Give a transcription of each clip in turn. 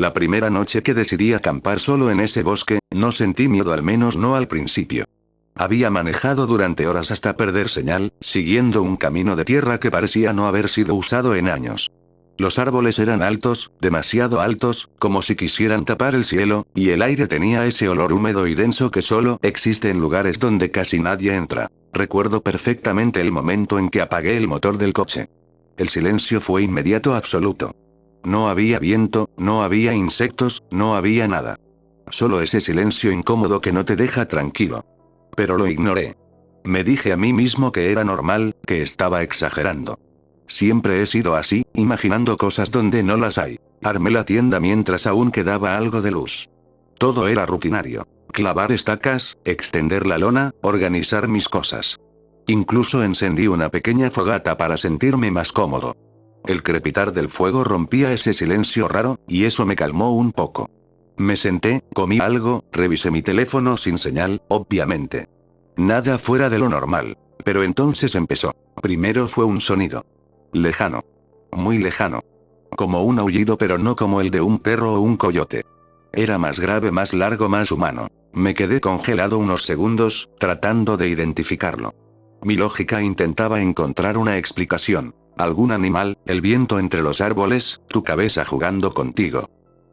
La primera noche que decidí acampar solo en ese bosque, no sentí miedo, al menos no al principio. Había manejado durante horas hasta perder señal, siguiendo un camino de tierra que parecía no haber sido usado en años. Los árboles eran altos, demasiado altos, como si quisieran tapar el cielo, y el aire tenía ese olor húmedo y denso que solo existe en lugares donde casi nadie entra. Recuerdo perfectamente el momento en que apagué el motor del coche. El silencio fue inmediato, absoluto. No había viento, no había insectos, no había nada. Solo ese silencio incómodo que no te deja tranquilo. Pero lo ignoré. Me dije a mí mismo que era normal, que estaba exagerando. Siempre he sido así, imaginando cosas donde no las hay. Armé la tienda mientras aún quedaba algo de luz. Todo era rutinario. Clavar estacas, extender la lona, organizar mis cosas. Incluso encendí una pequeña fogata para sentirme más cómodo. El crepitar del fuego rompía ese silencio raro, y eso me calmó un poco. Me senté, comí algo, revisé mi teléfono sin señal, obviamente. Nada fuera de lo normal. Pero entonces empezó. Primero fue un sonido. Lejano. Muy lejano. Como un aullido, pero no como el de un perro o un coyote. Era más grave, más largo, más humano. Me quedé congelado unos segundos, tratando de identificarlo. Mi lógica intentaba encontrar una explicación. Algún animal, el viento entre los árboles, tu cabeza jugando contigo.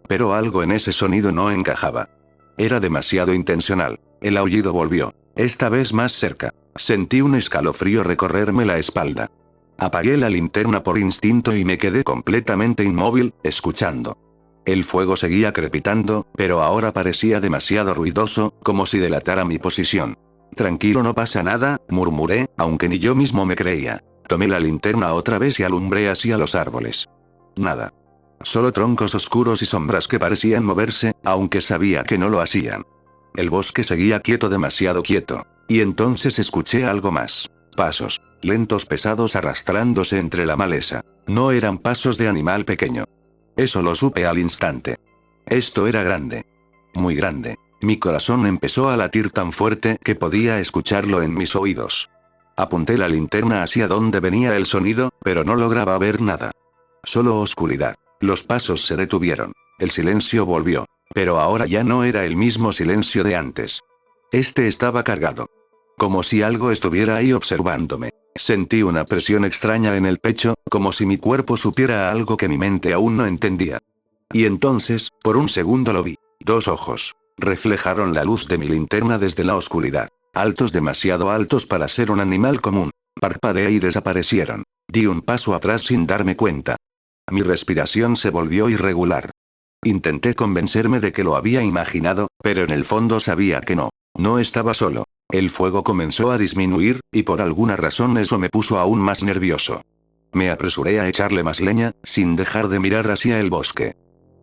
Pero algo en ese sonido no encajaba. Era demasiado intencional. El aullido volvió. Esta vez más cerca. Sentí un escalofrío recorrerme la espalda. Apagué la linterna por instinto y me quedé completamente inmóvil, escuchando. El fuego seguía crepitando, pero ahora parecía demasiado ruidoso, como si delatara mi posición. Tranquilo, no pasa nada, murmuré, aunque ni yo mismo me creía. Tomé la linterna otra vez y alumbré hacia los árboles. Nada. Solo troncos oscuros y sombras que parecían moverse, aunque sabía que no lo hacían. El bosque seguía quieto, demasiado quieto. Y entonces escuché algo más. Pasos. Lentos, pesados, arrastrándose entre la maleza. No eran pasos de animal pequeño. Eso lo supe al instante. Esto era grande. Muy grande. Mi corazón empezó a latir tan fuerte que podía escucharlo en mis oídos. Apunté la linterna hacia donde venía el sonido, pero no lograba ver nada. Solo oscuridad. Los pasos se detuvieron. El silencio volvió. Pero ahora ya no era el mismo silencio de antes. Este estaba cargado. Como si algo estuviera ahí observándome. Sentí una presión extraña en el pecho, como si mi cuerpo supiera algo que mi mente aún no entendía. Y entonces, por un segundo lo vi. Dos ojos. Reflejaron la luz de mi linterna desde la oscuridad. Altos, demasiado altos para ser un animal común. Parpadeé y desaparecieron. Di un paso atrás sin darme cuenta. Mi respiración se volvió irregular. Intenté convencerme de que lo había imaginado, pero en el fondo sabía que no. No estaba solo. El fuego comenzó a disminuir, y por alguna razón eso me puso aún más nervioso. Me apresuré a echarle más leña, sin dejar de mirar hacia el bosque.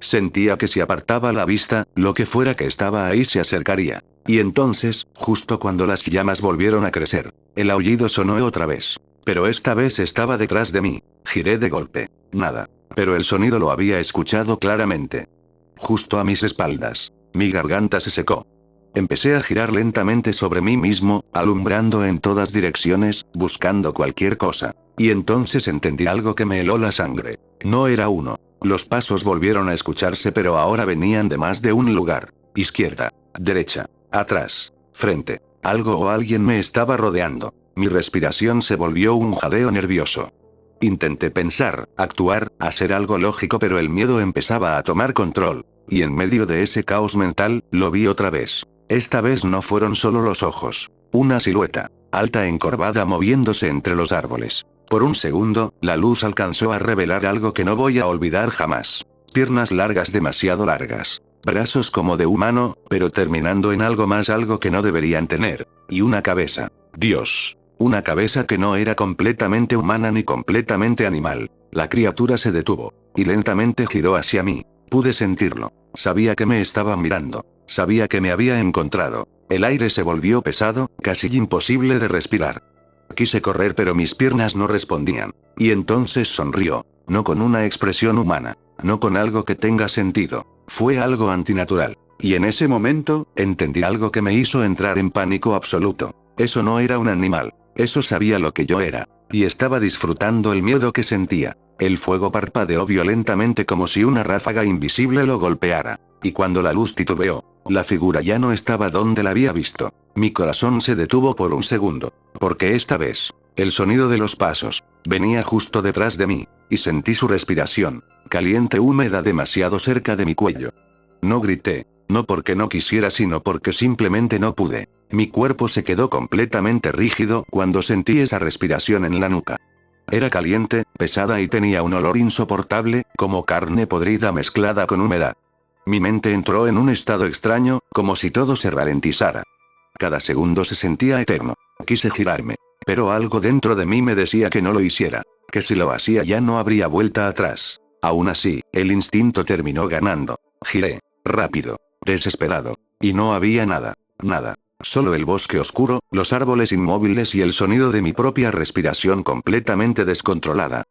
Sentía que si apartaba la vista, lo que fuera que estaba ahí se acercaría. Y entonces, justo cuando las llamas volvieron a crecer, el aullido sonó otra vez. Pero esta vez estaba detrás de mí. Giré de golpe. Nada. Pero el sonido lo había escuchado claramente. Justo a mis espaldas. Mi garganta se secó. Empecé a girar lentamente sobre mí mismo, alumbrando en todas direcciones, buscando cualquier cosa. Y entonces entendí algo que me heló la sangre. No era uno. Los pasos volvieron a escucharse, pero ahora venían de más de un lugar. Izquierda, derecha, atrás, frente. Algo o alguien me estaba rodeando. Mi respiración se volvió un jadeo nervioso. Intenté pensar, actuar, hacer algo lógico, pero el miedo empezaba a tomar control. Y en medio de ese caos mental, lo vi otra vez. Esta vez no fueron solo los ojos. Una silueta, alta, encorvada, moviéndose entre los árboles. Por un segundo, la luz alcanzó a revelar algo que no voy a olvidar jamás. Piernas largas, demasiado largas. Brazos como de humano, pero terminando en algo más, algo que no deberían tener. Y una cabeza. Dios. Una cabeza que no era completamente humana ni completamente animal. La criatura se detuvo. Y lentamente giró hacia mí. Pude sentirlo. Sabía que me estaba mirando. Sabía que me había encontrado. El aire se volvió pesado, casi imposible de respirar. Quise correr, pero mis piernas no respondían. Y entonces sonrió. No con una expresión humana. No con algo que tenga sentido. Fue algo antinatural. Y en ese momento, entendí algo que me hizo entrar en pánico absoluto. Eso no era un animal. Eso sabía lo que yo era. Y estaba disfrutando el miedo que sentía. El fuego parpadeó violentamente como si una ráfaga invisible lo golpeara. Y cuando la luz titubeó, la figura ya no estaba donde la había visto. Mi corazón se detuvo por un segundo. Porque esta vez, el sonido de los pasos, venía justo detrás de mí. Y sentí su respiración, caliente húmeda demasiado cerca de mi cuello. No grité, no porque no quisiera sino porque simplemente no pude. Mi cuerpo se quedó completamente rígido cuando sentí esa respiración en la nuca. Era caliente, pesada y tenía un olor insoportable, como carne podrida mezclada con humedad. Mi mente entró en un estado extraño, como si todo se ralentizara. Cada segundo se sentía eterno. Quise girarme. Pero algo dentro de mí me decía que no lo hiciera. Que si lo hacía ya no habría vuelta atrás. Aún así, el instinto terminó ganando. Giré. Rápido. Desesperado. Y no había nada. Nada. Solo el bosque oscuro, los árboles inmóviles y el sonido de mi propia respiración completamente descontrolada.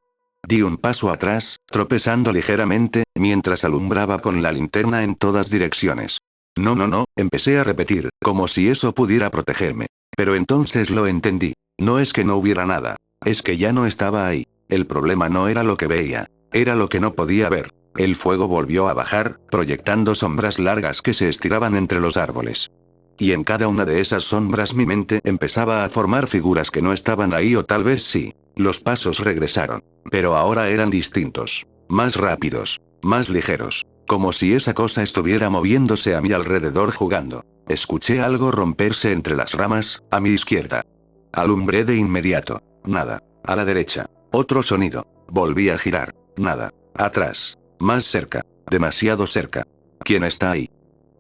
Di un paso atrás, tropezando ligeramente, mientras alumbraba con la linterna en todas direcciones. No, no, no, empecé a repetir, como si eso pudiera protegerme. Pero entonces lo entendí. No es que no hubiera nada. Es que ya no estaba ahí. El problema no era lo que veía. Era lo que no podía ver. El fuego volvió a bajar, proyectando sombras largas que se estiraban entre los árboles. Y en cada una de esas sombras mi mente empezaba a formar figuras que no estaban ahí o tal vez sí. Los pasos regresaron. Pero ahora eran distintos. Más rápidos. Más ligeros. Como si esa cosa estuviera moviéndose a mi alrededor jugando. Escuché algo romperse entre las ramas, a mi izquierda. Alumbré de inmediato. Nada. A la derecha. Otro sonido. Volví a girar. Nada. Atrás. Más cerca. Demasiado cerca. ¿Quién está ahí?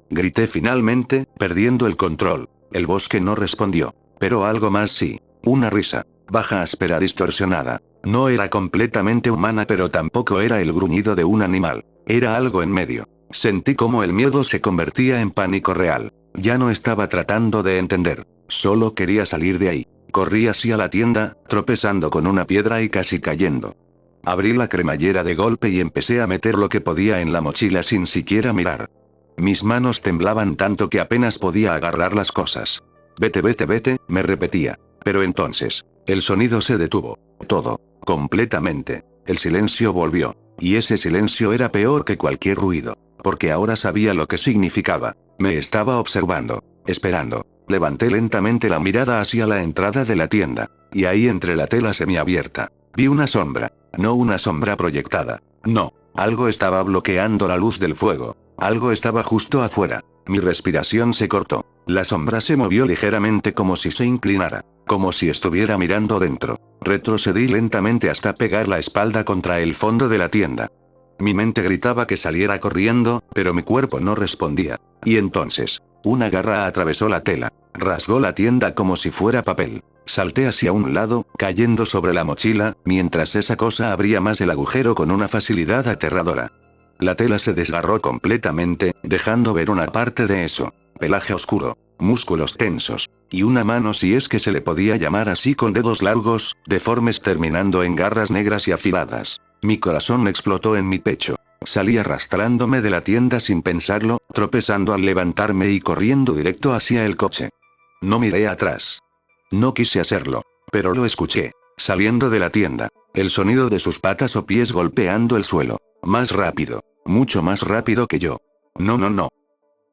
Grité finalmente, perdiendo el control. El bosque no respondió. Pero algo más sí. Una risa. Baja, áspera, distorsionada. No era completamente humana, pero tampoco era el gruñido de un animal. Era algo en medio. Sentí como el miedo se convertía en pánico real. Ya no estaba tratando de entender. Solo quería salir de ahí. Corrí hacia la tienda, tropezando con una piedra y casi cayendo. Abrí la cremallera de golpe y empecé a meter lo que podía en la mochila sin siquiera mirar. Mis manos temblaban tanto que apenas podía agarrar las cosas. Vete, vete, vete, me repetía. Pero entonces, el sonido se detuvo. Todo. Completamente. El silencio volvió. Y ese silencio era peor que cualquier ruido. Porque ahora sabía lo que significaba. Me estaba observando. Esperando. Levanté lentamente la mirada hacia la entrada de la tienda. Y ahí entre la tela semiabierta, vi una sombra. No una sombra proyectada. No. Algo estaba bloqueando la luz del fuego. Algo estaba justo afuera. Mi respiración se cortó. La sombra se movió ligeramente como si se inclinara. Como si estuviera mirando dentro. Retrocedí lentamente hasta pegar la espalda contra el fondo de la tienda. Mi mente gritaba que saliera corriendo, pero mi cuerpo no respondía. Y entonces, una garra atravesó la tela. Rasgó la tienda como si fuera papel. Salté hacia un lado, cayendo sobre la mochila, mientras esa cosa abría más el agujero con una facilidad aterradora. La tela se desgarró completamente, dejando ver una parte de eso. Pelaje oscuro, músculos tensos, y una mano, si es que se le podía llamar así, con dedos largos, deformes terminando en garras negras y afiladas. Mi corazón explotó en mi pecho. Salí arrastrándome de la tienda sin pensarlo, tropezando al levantarme y corriendo directo hacia el coche. No miré atrás. No quise hacerlo, pero lo escuché. Saliendo de la tienda, el sonido de sus patas o pies golpeando el suelo. Más rápido. Mucho más rápido que yo. No, no, no.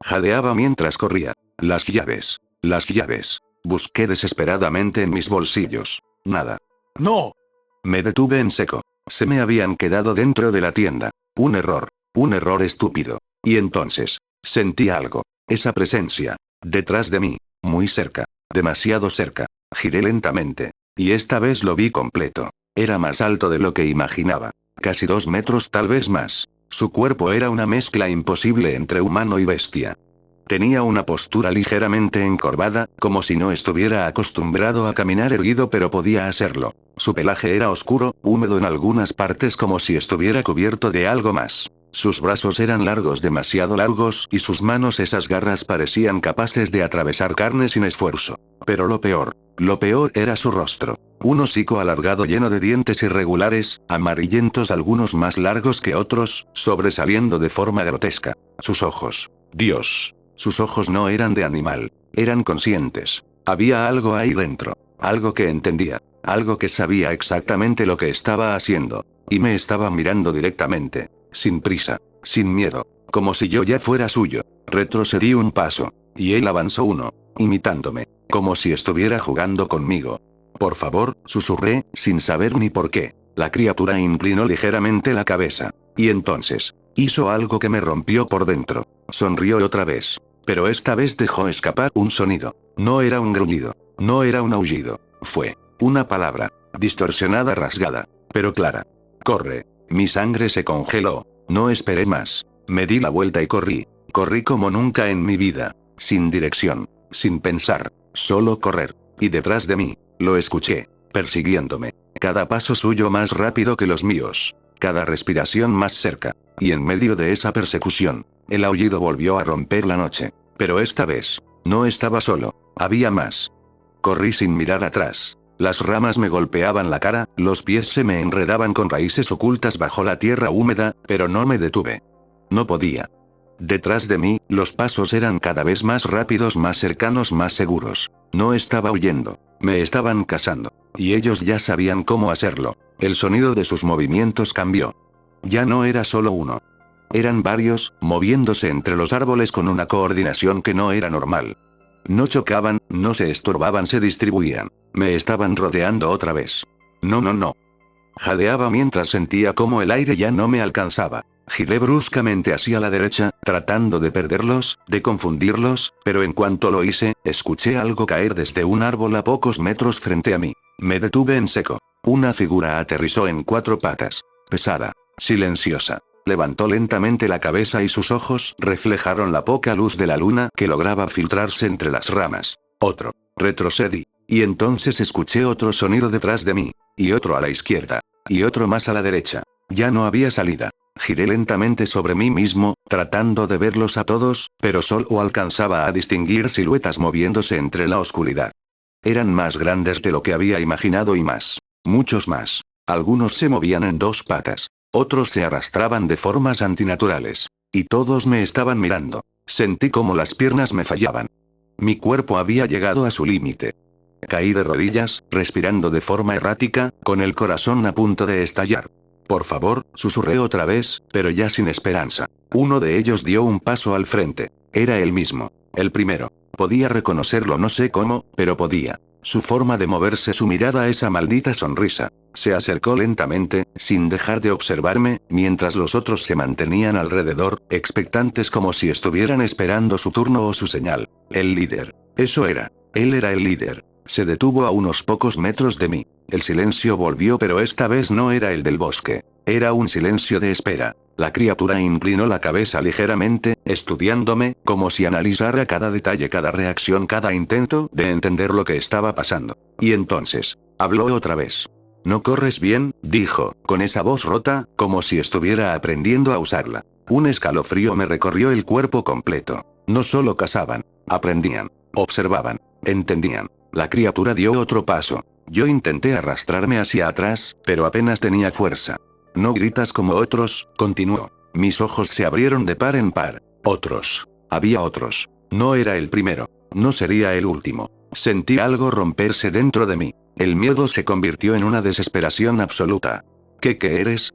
Jadeaba mientras corría. Las llaves. Las llaves. Busqué desesperadamente en mis bolsillos. Nada. ¡No! Me detuve en seco. Se me habían quedado dentro de la tienda. Un error. Un error estúpido. Y entonces, sentí algo. Esa presencia. Detrás de mí. Muy cerca. Demasiado cerca. Giré lentamente. Y esta vez lo vi completo. Era más alto de lo que imaginaba. Casi 2 metros, tal vez más. Su cuerpo era una mezcla imposible entre humano y bestia. Tenía una postura ligeramente encorvada, como si no estuviera acostumbrado a caminar erguido, pero podía hacerlo. Su pelaje era oscuro, húmedo en algunas partes, como si estuviera cubierto de algo más. Sus brazos eran largos, demasiado largos, y sus manos, esas garras, parecían capaces de atravesar carne sin esfuerzo. Pero lo peor era su rostro. Un hocico alargado lleno de dientes irregulares, amarillentos, algunos más largos que otros, sobresaliendo de forma grotesca. Sus ojos. Dios. Sus ojos no eran de animal. Eran conscientes. Había algo ahí dentro. Algo que entendía. Algo que sabía exactamente lo que estaba haciendo. Y me estaba mirando directamente. Sin prisa. Sin miedo. Como si yo ya fuera suyo. Retrocedí un paso. Y él avanzó uno. Imitándome. Como si estuviera jugando conmigo. Por favor, susurré, sin saber ni por qué. La criatura inclinó ligeramente la cabeza. Y entonces, hizo algo que me rompió por dentro. Sonrió otra vez. Pero esta vez dejó escapar un sonido. No era un gruñido. No era un aullido. Fue una palabra. Distorsionada, rasgada. Pero clara. Corre. Mi sangre se congeló. No esperé más. Me di la vuelta y corrí. Corrí como nunca en mi vida. Sin dirección. Sin pensar. Solo correr. Y detrás de mí, lo escuché. Persiguiéndome. Cada paso suyo más rápido que los míos. Cada respiración más cerca. Y en medio de esa persecución, el aullido volvió a romper la noche. Pero esta vez, no estaba solo. Había más. Corrí sin mirar atrás. Las ramas me golpeaban la cara, los pies se me enredaban con raíces ocultas bajo la tierra húmeda, pero no me detuve. No podía. Detrás de mí, los pasos eran cada vez más rápidos, más cercanos, más seguros. No estaba huyendo. Me estaban cazando. Y ellos ya sabían cómo hacerlo. El sonido de sus movimientos cambió. Ya no era solo uno. Eran varios, moviéndose entre los árboles con una coordinación que no era normal. No chocaban, no se estorbaban, se distribuían. Me estaban rodeando otra vez. No, no, no. Jadeaba mientras sentía cómo el aire ya no me alcanzaba. Giré bruscamente hacia la derecha, tratando de perderlos, de confundirlos, pero en cuanto lo hice, escuché algo caer desde un árbol a pocos metros frente a mí. Me detuve en seco. Una figura aterrizó en 4 patas. Pesada. Silenciosa. Levantó lentamente la cabeza y sus ojos reflejaron la poca luz de la luna que lograba filtrarse entre las ramas. Otro. Retrocedí. Y entonces escuché otro sonido detrás de mí. Y otro a la izquierda. Y otro más a la derecha. Ya no había salida. Giré lentamente sobre mí mismo, tratando de verlos a todos, pero solo alcanzaba a distinguir siluetas moviéndose entre la oscuridad. Eran más grandes de lo que había imaginado y más. Muchos más. Algunos se movían en 2 patas. Otros se arrastraban de formas antinaturales. Y todos me estaban mirando. Sentí como las piernas me fallaban. Mi cuerpo había llegado a su límite. Caí de rodillas, respirando de forma errática, con el corazón a punto de estallar. Por favor, susurré otra vez, pero ya sin esperanza. Uno de ellos dio un paso al frente. Era él mismo. El primero. Podía reconocerlo, no sé cómo, pero podía. Su forma de moverse, su mirada, esa maldita sonrisa. Se acercó lentamente, sin dejar de observarme, mientras los otros se mantenían alrededor, expectantes como si estuvieran esperando su turno o su señal. El líder. Eso era. Él era el líder. Se detuvo a unos pocos metros de mí. El silencio volvió, pero esta vez no era el del bosque. Era un silencio de espera. La criatura inclinó la cabeza ligeramente, estudiándome, como si analizara cada detalle, cada reacción, cada intento de entender lo que estaba pasando. Y entonces, habló otra vez. «No corres bien», dijo, con esa voz rota, como si estuviera aprendiendo a usarla. Un escalofrío me recorrió el cuerpo completo. No solo cazaban, aprendían, observaban, entendían. La criatura dio otro paso. Yo intenté arrastrarme hacia atrás, pero apenas tenía fuerza. «No gritas como otros», continuó. Mis ojos se abrieron de par en par. Otros. Había otros. No era el primero. No sería el último. Sentí algo romperse dentro de mí. El miedo se convirtió en una desesperación absoluta. ¿Qué eres?»,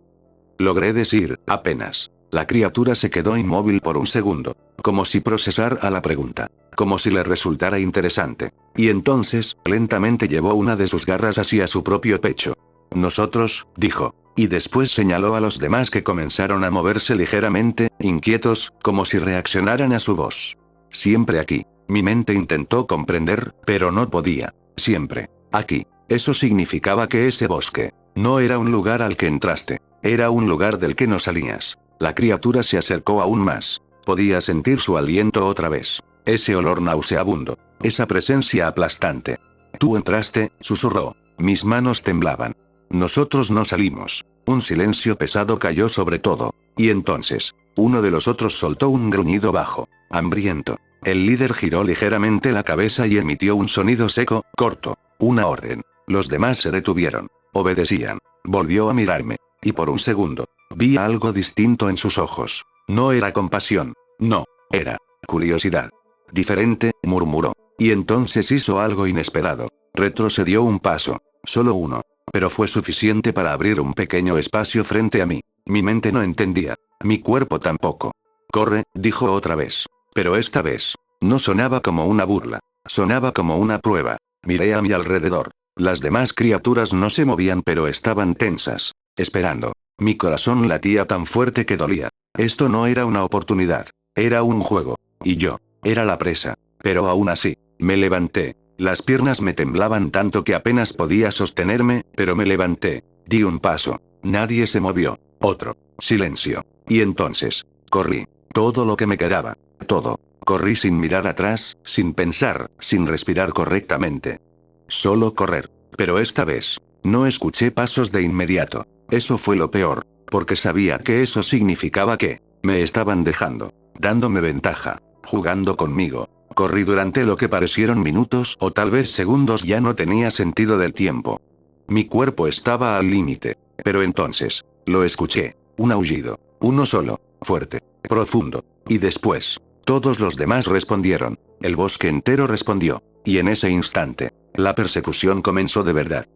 logré decir, apenas. La criatura se quedó inmóvil por un segundo. Como si procesara la pregunta. Como si le resultara interesante. Y entonces, lentamente llevó una de sus garras hacia su propio pecho. «Nosotros», dijo. Y después señaló a los demás que comenzaron a moverse ligeramente, inquietos, como si reaccionaran a su voz. «Siempre aquí». Mi mente intentó comprender, pero no podía. Siempre. Aquí. Eso significaba que ese bosque no era un lugar al que entraste. Era un lugar del que no salías. La criatura se acercó aún más. Podía sentir su aliento otra vez. Ese olor nauseabundo. Esa presencia aplastante. «Tú entraste», susurró. Mis manos temblaban. «Nosotros no salimos». Un silencio pesado cayó sobre todo. Y entonces, uno de los otros soltó un gruñido bajo, hambriento. El líder giró ligeramente la cabeza y emitió un sonido seco, corto. Una orden. Los demás se detuvieron. Obedecían. Volvió a mirarme. Y por un segundo, vi algo distinto en sus ojos. No era compasión. No. Era curiosidad. «Diferente», murmuró. Y entonces hizo algo inesperado. Retrocedió un paso. Solo uno. Pero fue suficiente para abrir un pequeño espacio frente a mí. Mi mente no entendía. Mi cuerpo tampoco. Corre, dijo otra vez. Pero esta vez, no sonaba como una burla. Sonaba como una prueba. Miré a mi alrededor. Las demás criaturas no se movían pero estaban tensas. Esperando. Mi corazón latía tan fuerte que dolía. Esto no era una oportunidad. Era un juego. Y yo. Era la presa. Pero aún así, me levanté. Las piernas me temblaban tanto que apenas podía sostenerme, pero me levanté. Di un paso. Nadie se movió. Otro. Silencio. Y entonces, corrí. Todo lo que me quedaba. Todo. Corrí sin mirar atrás, sin pensar, sin respirar correctamente. Solo correr. Pero esta vez, no escuché pasos de inmediato. Eso fue lo peor, porque sabía que eso significaba que me estaban dejando, dándome ventaja, jugando conmigo. Corrí durante lo que parecieron minutos o tal vez segundos, ya no tenía sentido del tiempo. Mi cuerpo estaba al límite. Pero entonces, lo escuché. Un aullido. Uno solo, fuerte, profundo. Y después, todos los demás respondieron. El bosque entero respondió. Y en ese instante, la persecución comenzó de verdad.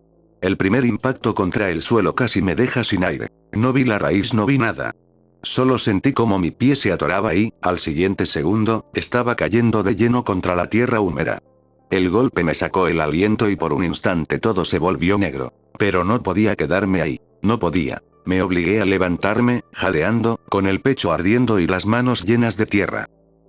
El primer impacto contra el suelo casi me deja sin aire. No vi la raíz, no vi nada. Solo sentí como mi pie se atoraba y, al siguiente segundo, estaba cayendo de lleno contra la tierra húmeda. El golpe me sacó el aliento y por un instante todo se volvió negro. Pero no podía quedarme ahí. No podía. Me obligué a levantarme, jadeando, con el pecho ardiendo y las manos llenas de tierra.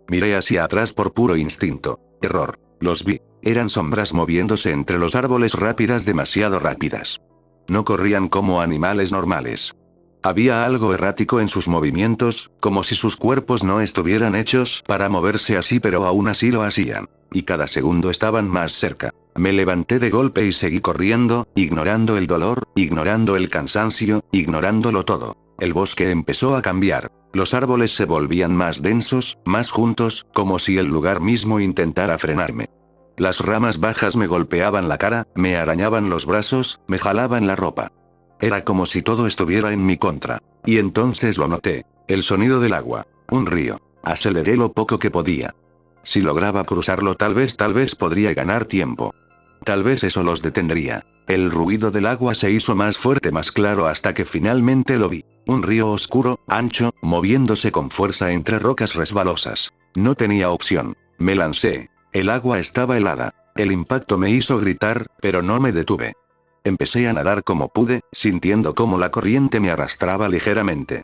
Miré hacia atrás por puro instinto. Error. Los vi. Eran sombras moviéndose entre los árboles rápidas, demasiado rápidas. No corrían como animales normales. Había algo errático en sus movimientos, como si sus cuerpos no estuvieran hechos para moverse así, pero aún así lo hacían. Y cada segundo estaban más cerca. Me levanté de golpe y seguí corriendo, ignorando el dolor, ignorando el cansancio, ignorándolo todo. El bosque empezó a cambiar. Los árboles se volvían más densos, más juntos, como si el lugar mismo intentara frenarme. Las ramas bajas me golpeaban la cara, me arañaban los brazos, me jalaban la ropa. Era como si todo estuviera en mi contra. Y entonces lo noté. El sonido del agua. Un río. Aceleré lo poco que podía. Si lograba cruzarlo tal vez podría ganar tiempo. Tal vez eso los detendría. El ruido del agua se hizo más fuerte, más claro, hasta que finalmente lo vi. Un río oscuro, ancho, moviéndose con fuerza entre rocas resbalosas. No tenía opción. Me lancé. El agua estaba helada. El impacto me hizo gritar, pero no me detuve. Empecé a nadar como pude, sintiendo cómo la corriente me arrastraba ligeramente.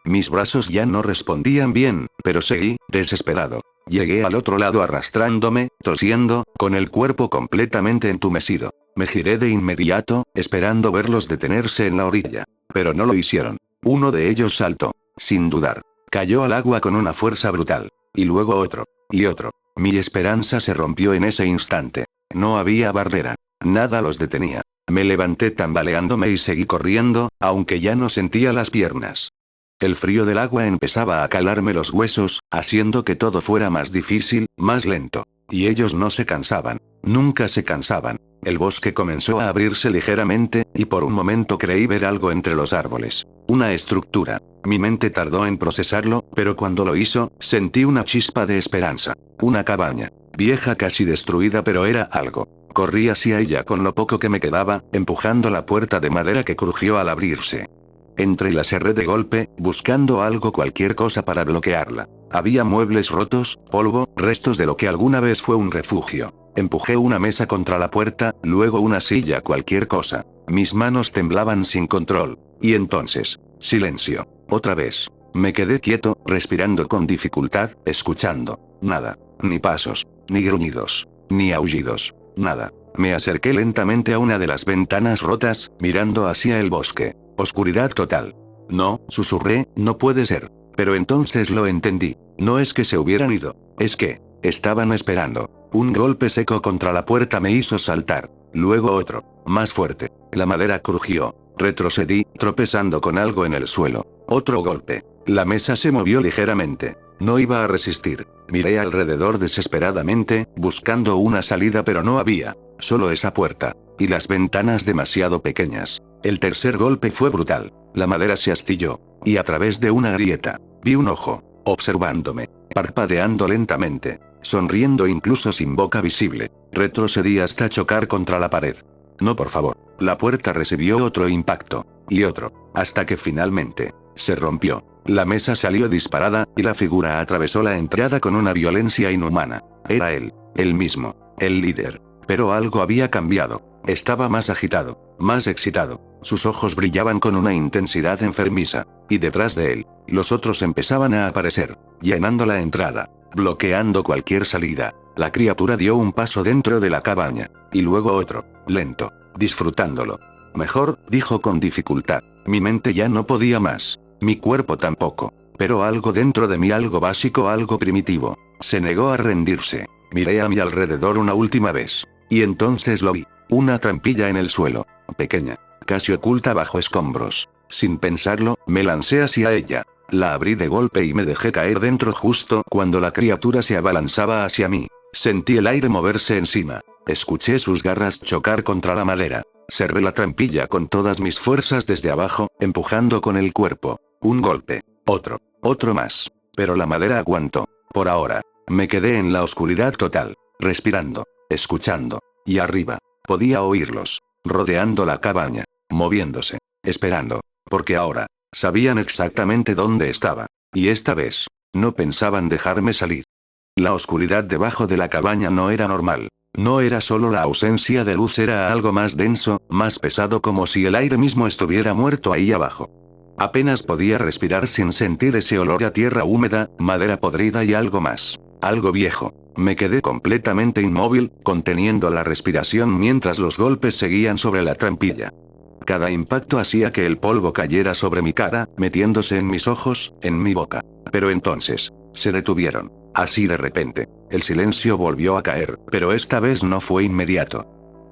Mis brazos ya no respondían bien, pero seguí, desesperado. Llegué al otro lado arrastrándome, tosiendo, con el cuerpo completamente entumecido. Me giré de inmediato, esperando verlos detenerse en la orilla. Pero no lo hicieron. Uno de ellos saltó. Sin dudar. Cayó al agua con una fuerza brutal. Y luego otro. Y otro. Mi esperanza se rompió en ese instante. No había barrera. Nada los detenía. Me levanté tambaleándome y seguí corriendo, aunque ya no sentía las piernas. El frío del agua empezaba a calarme los huesos, haciendo que todo fuera más difícil, más lento. Y ellos no se cansaban. Nunca se cansaban. El bosque comenzó a abrirse ligeramente, y por un momento creí ver algo entre los árboles. Una estructura. Mi mente tardó en procesarlo, pero cuando lo hizo, sentí una chispa de esperanza. Una cabaña. Vieja, casi destruida, pero era algo. Corrí hacia ella con lo poco que me quedaba, empujando la puerta de madera que crujió al abrirse. Entré y la cerré de golpe, buscando algo, cualquier cosa para bloquearla. Había muebles rotos, polvo, restos de lo que alguna vez fue un refugio. Empujé una mesa contra la puerta, luego una silla, cualquier cosa. Mis manos temblaban sin control. Y entonces, silencio. Otra vez. Me quedé quieto, respirando con dificultad, escuchando. Nada. Ni pasos, ni gruñidos, ni aullidos. Nada. Me acerqué lentamente a una de las ventanas rotas, mirando hacia el bosque. Oscuridad total. No, susurré, no puede ser. Pero entonces lo entendí. No es que se hubieran ido. Es que estaban esperando. Un golpe seco contra la puerta me hizo saltar. Luego otro. Más fuerte. La madera crujió. Retrocedí, tropezando con algo en el suelo. Otro golpe. La mesa se movió ligeramente. No iba a resistir. Miré alrededor desesperadamente, buscando una salida, pero no había. Solo esa puerta. Y las ventanas demasiado pequeñas. El tercer golpe fue brutal. La madera se astilló. Y a través de una grieta, vi un ojo, observándome, parpadeando lentamente, sonriendo incluso sin boca visible. Retrocedí hasta chocar contra la pared. No, por favor. La puerta recibió otro impacto. Y otro. Hasta que finalmente se rompió. La mesa salió disparada, y la figura atravesó la entrada con una violencia inhumana. Era él. El mismo. El líder. Pero algo había cambiado. Estaba más agitado. Más excitado. Sus ojos brillaban con una intensidad enfermiza. Y detrás de él, los otros empezaban a aparecer. Llenando la entrada. Bloqueando cualquier salida. La criatura dio un paso dentro de la cabaña. Y luego otro. Lento. Disfrutándolo. Mejor, dijo con dificultad. Mi mente ya no podía más. Mi cuerpo tampoco. Pero algo dentro de mí, algo básico, algo primitivo, se negó a rendirse. Miré a mi alrededor una última vez. Y entonces lo vi. Una trampilla en el suelo. Pequeña. Casi oculta bajo escombros. Sin pensarlo, me lancé hacia ella. La abrí de golpe y me dejé caer dentro justo cuando la criatura se abalanzaba hacia mí. Sentí el aire moverse encima. Escuché sus garras chocar contra la madera. Cerré la trampilla con todas mis fuerzas desde abajo, empujando con el cuerpo. Un golpe. Otro. Otro más. Pero la madera aguantó. Por ahora. Me quedé en la oscuridad total. Respirando. Escuchando. Y arriba. Podía oírlos. Rodeando la cabaña. Moviéndose. Esperando. Porque ahora. Sabían exactamente dónde estaba. Y esta vez. No pensaban dejarme salir. La oscuridad debajo de la cabaña no era normal. No era solo la ausencia de luz, era algo más denso, más pesado, como si el aire mismo estuviera muerto ahí abajo. Apenas podía respirar sin sentir ese olor a tierra húmeda, madera podrida y algo más. Algo viejo. Me quedé completamente inmóvil, conteniendo la respiración mientras los golpes seguían sobre la trampilla. Cada impacto hacía que el polvo cayera sobre mi cara, metiéndose en mis ojos, en mi boca. Pero entonces, se detuvieron. Así de repente. El silencio volvió a caer, pero esta vez no fue inmediato.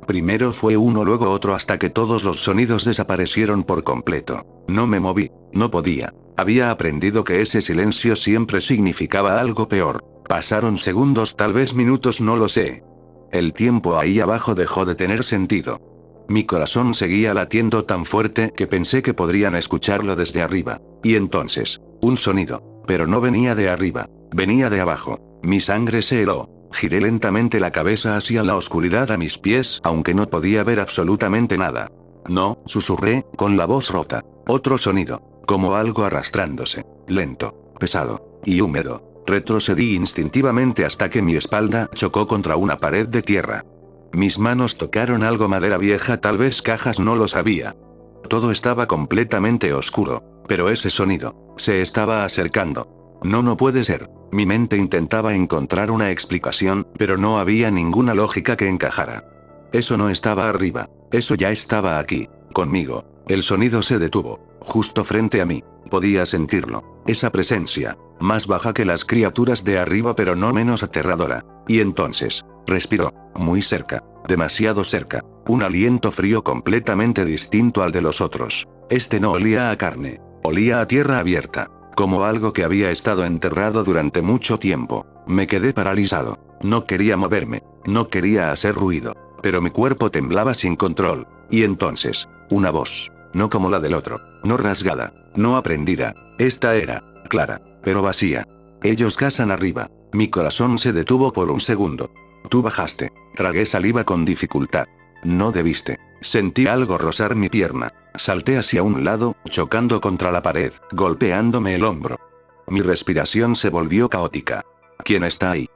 Primero fue uno, luego otro, hasta que todos los sonidos desaparecieron por completo. No me moví. No podía. Había aprendido que ese silencio siempre significaba algo peor. Pasaron segundos, tal vez minutos, no lo sé. El tiempo ahí abajo dejó de tener sentido. Mi corazón seguía latiendo tan fuerte que pensé que podrían escucharlo desde arriba. Y entonces, un sonido. Pero no venía de arriba. Venía de abajo. Mi sangre se heló. Giré lentamente la cabeza hacia la oscuridad a mis pies, aunque no podía ver absolutamente nada. No, susurré, con la voz rota. Otro sonido. Como algo arrastrándose. Lento. Pesado. Y húmedo. Retrocedí instintivamente hasta que mi espalda chocó contra una pared de tierra. Mis manos tocaron algo, madera vieja, tal vez cajas, no lo sabía. Todo estaba completamente oscuro. Pero ese sonido. Se estaba acercando. No puede ser. Mi mente intentaba encontrar una explicación, pero no había ninguna lógica que encajara. Eso no estaba arriba. Eso ya estaba aquí. Conmigo. El sonido se detuvo. Justo frente a mí. Podía sentirlo. Esa presencia. Más baja que las criaturas de arriba, pero no menos aterradora. Y entonces. Respiró. Muy cerca. Demasiado cerca. Un aliento frío completamente distinto al de los otros. Este no olía a carne. Olía a tierra abierta. Como algo que había estado enterrado durante mucho tiempo. Me quedé paralizado. No quería moverme. No quería hacer ruido. Pero mi cuerpo temblaba sin control. Y entonces. Una voz. No como la del otro. No rasgada. No aprendida. Esta era. Clara. Pero vacía. Ellos cazan arriba. Mi corazón se detuvo por un segundo. Tú bajaste. Tragué saliva con dificultad. No debiste. Sentí algo rozar mi pierna. Salté hacia un lado, chocando contra la pared, golpeándome el hombro. Mi respiración se volvió caótica. ¿Quién está ahí?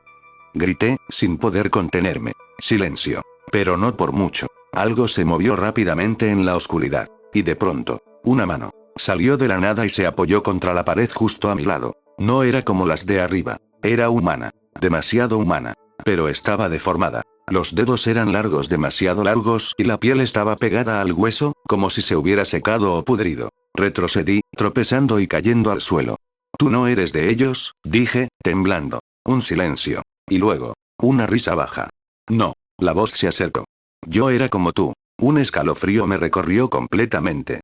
Grité, sin poder contenerme. Silencio. Pero no por mucho. Algo se movió rápidamente en la oscuridad. Y de pronto, una mano salió de la nada y se apoyó contra la pared justo a mi lado. No era como las de arriba. Era humana. Demasiado humana. Pero estaba deformada. Los dedos eran largos, demasiado largos, y la piel estaba pegada al hueso, como si se hubiera secado o pudrido. Retrocedí, tropezando y cayendo al suelo. Tú no eres de ellos, dije, temblando. Un silencio. Y luego, una risa baja. No. La voz se acercó. Yo era como tú. Un escalofrío me recorrió completamente.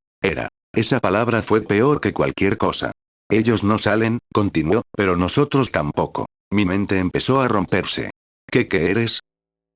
Esa palabra fue peor que cualquier cosa. Ellos no salen, continuó, pero nosotros tampoco. Mi mente empezó a romperse. ¿Qué eres?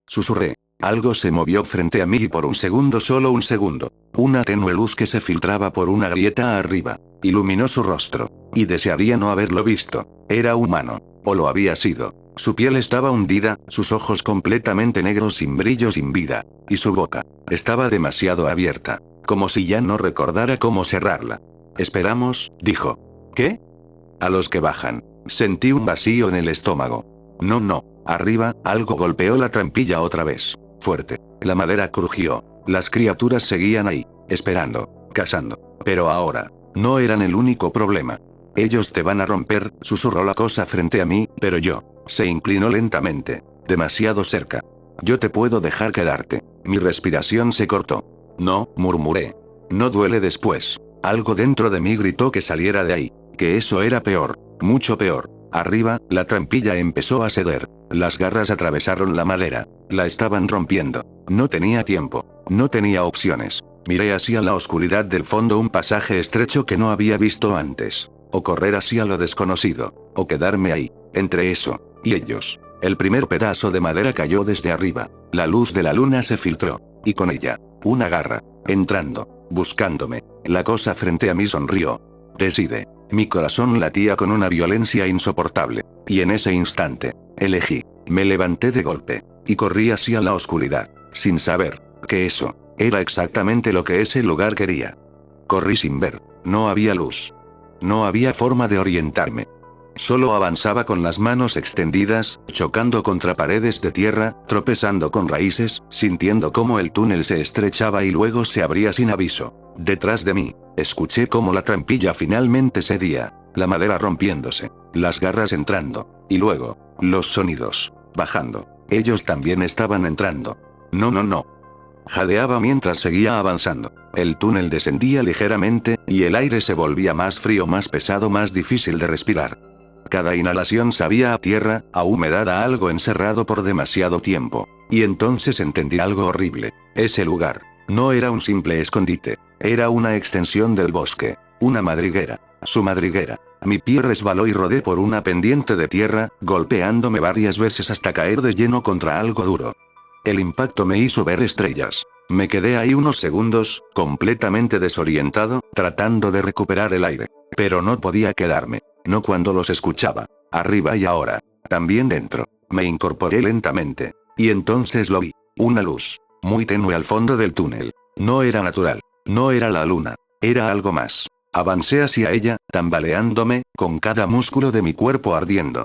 Susurré. Algo se movió frente a mí y por un segundo, solo un segundo. Una tenue luz que se filtraba por una grieta arriba. Iluminó su rostro. Y desearía no haberlo visto. Era humano. O lo había sido. Su piel estaba hundida, sus ojos completamente negros sin brillo, sin vida. Y su boca estaba demasiado abierta. Como si ya no recordara cómo cerrarla. Esperamos, dijo. ¿Qué? A los que bajan. Sentí un vacío en el estómago. No. Arriba, algo golpeó la trampilla otra vez. Fuerte. La madera crujió. Las criaturas seguían ahí, esperando, cazando. Pero ahora, no eran el único problema. Ellos te van a romper, susurró la cosa frente a mí, pero yo. Se inclinó lentamente. Demasiado cerca. Yo te puedo dejar quedarte. Mi respiración se cortó. No, murmuré. No duele después. Algo dentro de mí gritó que saliera de ahí. Que eso era peor. Mucho peor. Arriba, la trampilla empezó a ceder. Las garras atravesaron la madera. La estaban rompiendo. No tenía tiempo. No tenía opciones. Miré hacia la oscuridad del fondo, un pasaje estrecho que no había visto antes. O correr hacia lo desconocido. O quedarme ahí. Entre eso y ellos. El primer pedazo de madera cayó desde arriba. La luz de la luna se filtró. Y con ella, una garra. Entrando. Buscándome. La cosa frente a mí sonrió. Decide. Mi corazón latía con una violencia insoportable. Y en ese instante, elegí. Me levanté de golpe. Y corrí hacia la oscuridad. Sin saber que eso era exactamente lo que ese lugar quería. Corrí sin ver. No había luz. No había forma de orientarme. Solo avanzaba con las manos extendidas, chocando contra paredes de tierra, tropezando con raíces, sintiendo cómo el túnel se estrechaba y luego se abría sin aviso. Detrás de mí, escuché cómo la trampilla finalmente cedía, la madera rompiéndose, las garras entrando, y luego, los sonidos, bajando. Ellos también estaban entrando. No. Jadeaba mientras seguía avanzando. El túnel descendía ligeramente, y el aire se volvía más frío, más pesado, más difícil de respirar. Cada inhalación sabía a tierra, a humedad, a algo encerrado por demasiado tiempo. Y entonces entendí algo horrible. Ese lugar no era un simple escondite. Era una extensión del bosque. Una madriguera. Su madriguera. Mi pie resbaló y rodé por una pendiente de tierra, golpeándome varias veces hasta caer de lleno contra algo duro. El impacto me hizo ver estrellas. Me quedé ahí unos segundos, completamente desorientado, tratando de recuperar el aire. Pero no podía quedarme. No cuando los escuchaba. Arriba y ahora. También dentro. Me incorporé lentamente. Y entonces lo vi. Una luz. Muy tenue al fondo del túnel. No era natural. No era la luna. Era algo más. Avancé hacia ella, tambaleándome, con cada músculo de mi cuerpo ardiendo.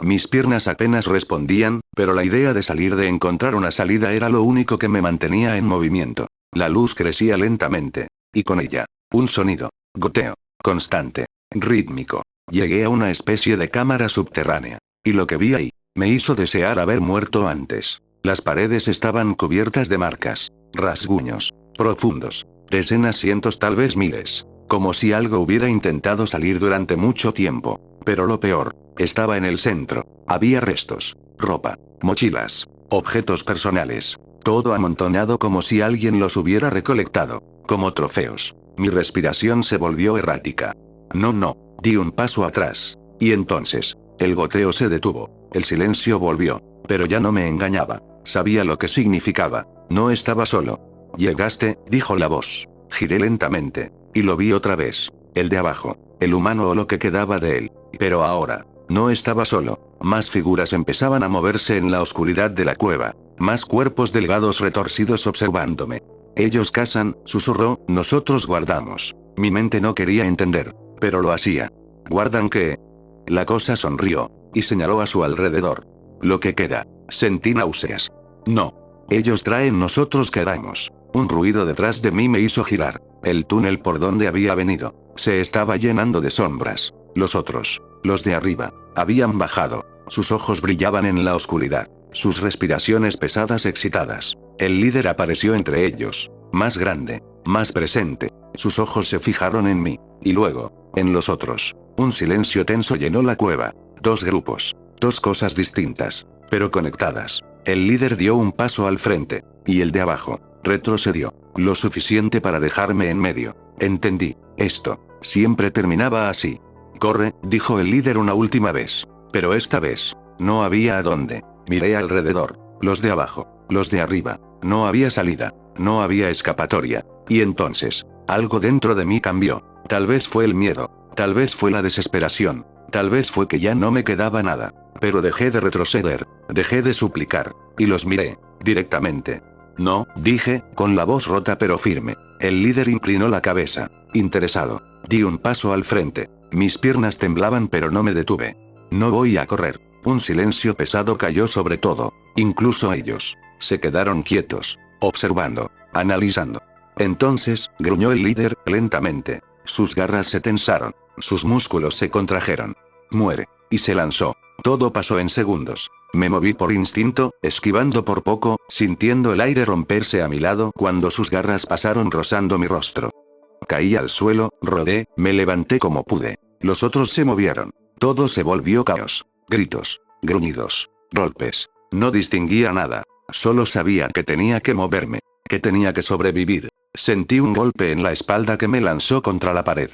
Mis piernas apenas respondían, pero la idea de salir, de encontrar una salida, era lo único que me mantenía en movimiento. La luz crecía lentamente. Y con ella, un sonido. Goteo. Constante. Rítmico. Llegué a una especie de cámara subterránea. Y lo que vi ahí, me hizo desear haber muerto antes. Las paredes estaban cubiertas de marcas. Rasguños. Profundos. Decenas, cientos, tal vez miles. Como si algo hubiera intentado salir durante mucho tiempo. Pero lo peor, estaba en el centro. Había restos. Ropa. Mochilas. Objetos personales. Todo amontonado como si alguien los hubiera recolectado. Como trofeos. Mi respiración se volvió errática. No. Di un paso atrás. Y entonces, el goteo se detuvo. El silencio volvió. Pero ya no me engañaba. Sabía lo que significaba. No estaba solo. Llegaste, dijo la voz. Giré lentamente. Y lo vi otra vez. El de abajo. El humano o lo que quedaba de él. Pero ahora, no estaba solo. Más figuras empezaban a moverse en la oscuridad de la cueva. Más cuerpos delgados retorcidos observándome. Ellos cazan, susurró, nosotros guardamos. Mi mente no quería entender. Pero lo hacía. ¿Guardan qué? La cosa sonrió. Y señaló a su alrededor. Lo que queda. Sentí náuseas. No. Ellos traen, nosotros quedamos. Un ruido detrás de mí me hizo girar. El túnel por donde había venido se estaba llenando de sombras. Los otros, los de arriba, habían bajado. Sus ojos brillaban en la oscuridad. Sus respiraciones pesadas, excitadas. El líder apareció entre ellos. Más grande. Más presente. Sus ojos se fijaron en mí. Y luego, en los otros. Un silencio tenso llenó la cueva. Dos grupos. Dos cosas distintas. Pero conectadas. El líder dio un paso al frente. Y el de abajo retrocedió. Lo suficiente para dejarme en medio. Entendí. Esto siempre terminaba así. Corre, dijo el líder una última vez. Pero esta vez, no había a dónde. Miré alrededor. Los de abajo Los de arriba. No había salida. No había escapatoria. Y entonces, algo dentro de mí cambió. Tal vez fue el miedo. Tal vez fue la desesperación. Tal vez fue que ya no me quedaba nada. Pero dejé de retroceder. Dejé de suplicar. Y los miré. Directamente. No, dije, con la voz rota pero firme. El líder inclinó la cabeza. Interesado. Di un paso al frente. Mis piernas temblaban pero no me detuve. No voy a correr. Un silencio pesado cayó sobre todo. Incluso ellos. Se quedaron quietos. Observando. Analizando. Entonces, gruñó el líder, lentamente. Sus garras se tensaron. Sus músculos se contrajeron. Muere. Y se lanzó. Todo pasó en segundos. Me moví por instinto, esquivando por poco, sintiendo el aire romperse a mi lado cuando sus garras pasaron rozando mi rostro. Caí al suelo, rodé, me levanté como pude. Los otros se movieron. Todo se volvió caos. Gritos. Gruñidos. Golpes. No distinguía nada. Solo sabía que tenía que moverme. Que tenía que sobrevivir. Sentí un golpe en la espalda que me lanzó contra la pared.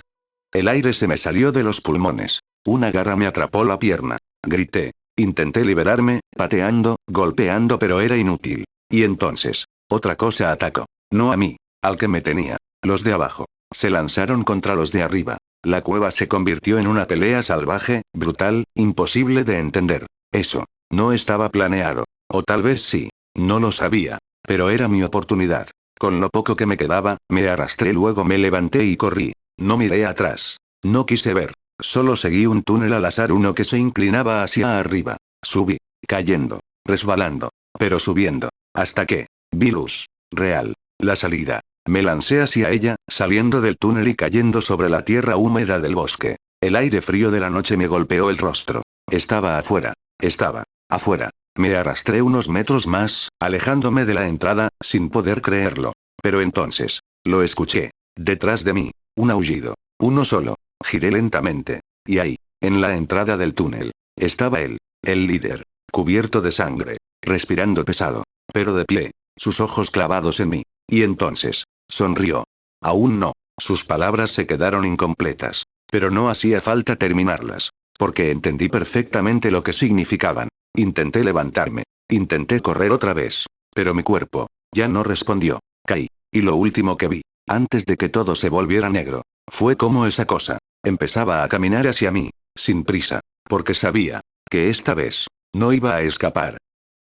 El aire se me salió de los pulmones. Una garra me atrapó la pierna. Grité. Intenté liberarme, pateando, golpeando pero era inútil. Y entonces, otra cosa atacó. No a mí. Al que me tenía. Los de abajo. Se lanzaron contra los de arriba. La cueva se convirtió en una pelea salvaje, brutal, imposible de entender. Eso. No estaba planeado. O tal vez sí. No lo sabía. Pero era mi oportunidad. Con lo poco que me quedaba, me arrastré, luego me levanté y corrí. No miré atrás. No quise ver. Solo seguí un túnel al azar, uno que se inclinaba hacia arriba. Subí. Cayendo. Resbalando. Pero subiendo. Hasta que vi luz. Real. La salida. Me lancé hacia ella, saliendo del túnel y cayendo sobre la tierra húmeda del bosque. El aire frío de la noche me golpeó el rostro. Estaba afuera. Estaba afuera. Me arrastré unos metros más, alejándome de la entrada, sin poder creerlo. Pero entonces, lo escuché. Detrás de mí. Un aullido. Uno solo. Giré lentamente. Y ahí, en la entrada del túnel, estaba él. El líder. Cubierto de sangre. Respirando pesado. Pero de pie. Sus ojos clavados en mí. Y entonces, sonrió. Aún no. Sus palabras se quedaron incompletas. Pero no hacía falta terminarlas. Porque entendí perfectamente lo que significaban. Intenté levantarme. Intenté correr otra vez. Pero mi cuerpo ya no respondió. Caí. Y lo último que vi, antes de que todo se volviera negro, fue como esa cosa empezaba a caminar hacia mí, sin prisa. Porque sabía que esta vez no iba a escapar.